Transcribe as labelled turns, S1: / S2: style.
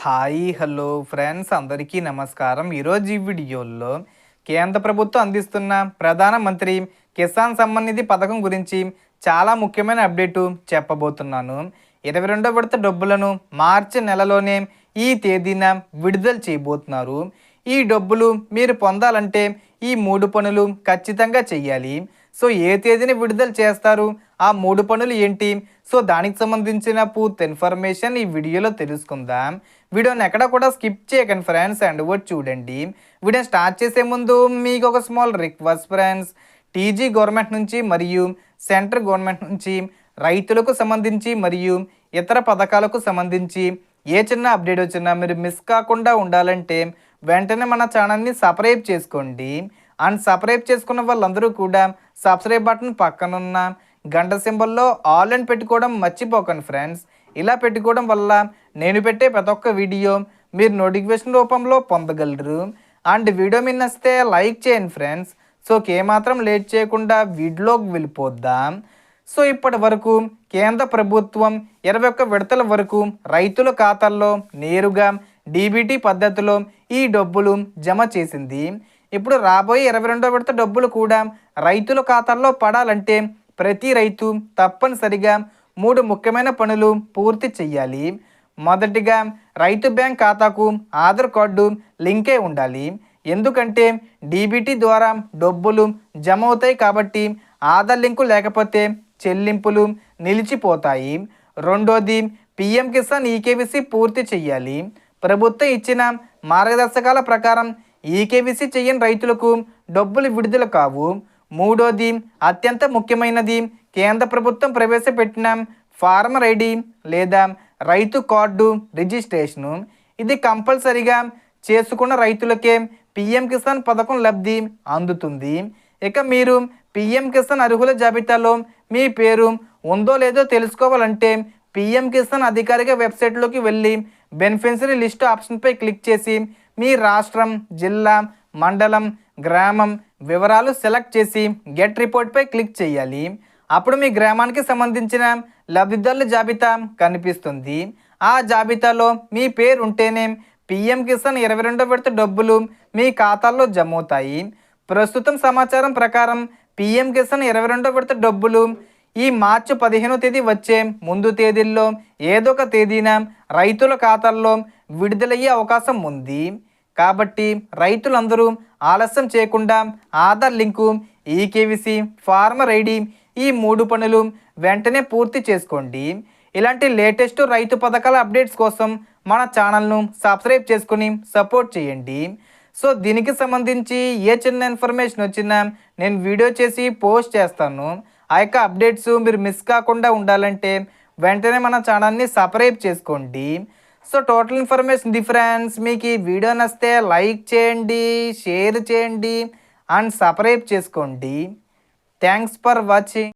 S1: Hi hello friends అందరికీ నమస్కారం. ఈరోజు ఈ వీడియోలో కేంద్ర ప్రభుత్వం అందిస్తున్న ప్రధానమంత్రి కిసాన్ సమ్మాన్ నిధి పథకం గురించి చాలా ముఖ్యమైన అప్డేటు చెప్పబోతున్నాను. 22వ విడత డబ్బులను మార్చి నెలలోనే ఈ తేదీన విడుదల చేయబోతున్నారు. ఈ డబ్బులు మీరు పొందాలంటే ఈ 3 పనులు ఖచ్చితంగా చెయ్యాలి. సో ఏ తేదీని విడుదల చేస్తారు, ఆ 3 పనులు ఏంటి, సో దానికి సంబంధించిన పూర్తి ఇన్ఫర్మేషన్ ఈ వీడియోలో తెలుసుకుందాం. వీడియోని ఎక్కడ కూడా స్కిప్ చేయకండి ఫ్రెండ్స్, అండ్ వర్డ్ చూడండి. వీడియో స్టార్ట్ చేసే ముందు మీకు ఒక small request friends. TG government నుంచి మరియు సెంట్రల్ గవర్నమెంట్ నుంచి రైతులకు సంబంధించి మరియు ఇతర పథకాలకు సంబంధించి ఏ చిన్న అప్డేట్ వచ్చినా మీరు మిస్ కాకుండా ఉండాలంటే వెంటనే మన ఛానల్ని సబ్స్క్రైబ్ చేసుకోండి. అండ్ సబ్స్క్రైబ్ చేసుకున్న వాళ్ళందరూ కూడా సబ్స్క్రైబ్ బటన్ పక్కనున్న గంట సింబల్లో ఆల్ అని పెట్టుకోవడం మర్చిపోకండి ఫ్రెండ్స్. ఇలా పెట్టుకోవడం వల్ల నేను పెట్టే ప్రతి ఒక్క వీడియో మీరు నోటిఫికేషన్ రూపంలో పొందగలరు. అండ్ వీడియో మీద నచ్చితే లైక్ చేయండి ఫ్రెండ్స్. సో ఏమాత్రం లేట్ చేయకుండా వీడియోకి వెళ్ళిపోద్దాం. సో ఇప్పటి వరకు కేంద్ర ప్రభుత్వం 21 విడతల వరకు రైతుల ఖాతాల్లో నేరుగా డీబీటీ పద్ధతిలో ఈ డబ్బులు జమ చేసింది. ఇప్పుడు రాబోయే 22వ విడత డబ్బులు కూడా రైతుల ఖాతాల్లో పడాలంటే ప్రతి రైతు తప్పనిసరిగా 3 ముఖ్యమైన పనులు పూర్తి చేయాలి. మొదటిగా రైతు బ్యాంక్ ఖాతాకు ఆధార్ కార్డు లింకే ఉండాలి. ఎందుకంటే డీబీటీ ద్వారా డబ్బులు జమ అవుతాయి కాబట్టి ఆధార్ లింకు లేకపోతే చెల్లింపులు నిలిచిపోతాయి. రెండోది పిఎం కిసాన్ ఈకేవీసీ పూర్తి చేయాలి. ప్రభుత్వం ఇచ్చిన మార్గదర్శకాల ప్రకారం ఈకేవీసీ చేయని రైతులకు డబ్బులు విడుదల కావు. మూడోది అత్యంత ముఖ్యమైనది, కేంద్ర ప్రభుత్వం ప్రవేశపెట్టిన ఫార్మర్ ఐడి లేదా రైతు కార్డు రిజిస్ట్రేషను. ఇది కంపల్సరీగా చేసుకున్న రైతులకే పిఎం కిసాన్ పథకం లబ్ధి అందుతుంది. ఇక మీరు పిఎం కిసాన్ అర్హుల జాబితాలో మీ పేరు ఉందో లేదో తెలుసుకోవాలంటే పిఎం కిసాన్ అధికారిక వెబ్సైట్లోకి వెళ్ళి బెనిఫిషరీ లిస్ట్ ఆప్షన్పై క్లిక్ చేసి మీ రాష్ట్రం, జిల్లా, మండలం, గ్రామం వివరాలు సెలెక్ట్ చేసి గెట్ రిపోర్ట్పై క్లిక్ చేయాలి. అప్పుడు మీ గ్రామానికి సంబంధించిన లబ్ధిదారుల జాబితా కనిపిస్తుంది. ఆ జాబితాలో మీ పేరు ఉంటేనే పిఎం కిసాన్ 22వ విడత డబ్బులు మీ ఖాతాల్లో జమ అవుతాయి. ప్రస్తుతం సమాచారం ప్రకారం పిఎం కిసాన్ 22వ విడత డబ్బులు ఈ మార్చి 15వ తేదీ వచ్చే ముందు తేదీల్లో ఏదో ఒక తేదీన రైతుల ఖాతాల్లో విడుదలయ్యే అవకాశం ఉంది. కాబట్టి రైతులందరూ ఆలస్యం చేయకుండా ఆధార్ లింకు, ఈకేవీసీ, ఫార్మర్ ఐడి ఈ 3 పనులు వెంటనే పూర్తి చేసుకోండి. ఇలాంటి లేటెస్ట్ రైతు పథకాల అప్డేట్స్ కోసం మన ఛానల్ను సబ్స్క్రైబ్ చేసుకుని సపోర్ట్ చేయండి. సో దీనికి సంబంధించి ఏ చిన్న ఇన్ఫర్మేషన్ వచ్చినా నేను వీడియో చేసి పోస్ట్ చేస్తాను. ఆ యొక్క అప్డేట్స్ మీరు మిస్ కాకుండా ఉండాలంటే వెంటనే మన ఛానల్ని సబ్స్క్రైబ్ చేసుకోండి. So total information friends. మీకు ఈ వీడియో నచ్చితే లైక్ చేయండి, షేర్ చేయండి అండ్ సబ్స్క్రైబ్ చేసుకోండి. Thanks for watching.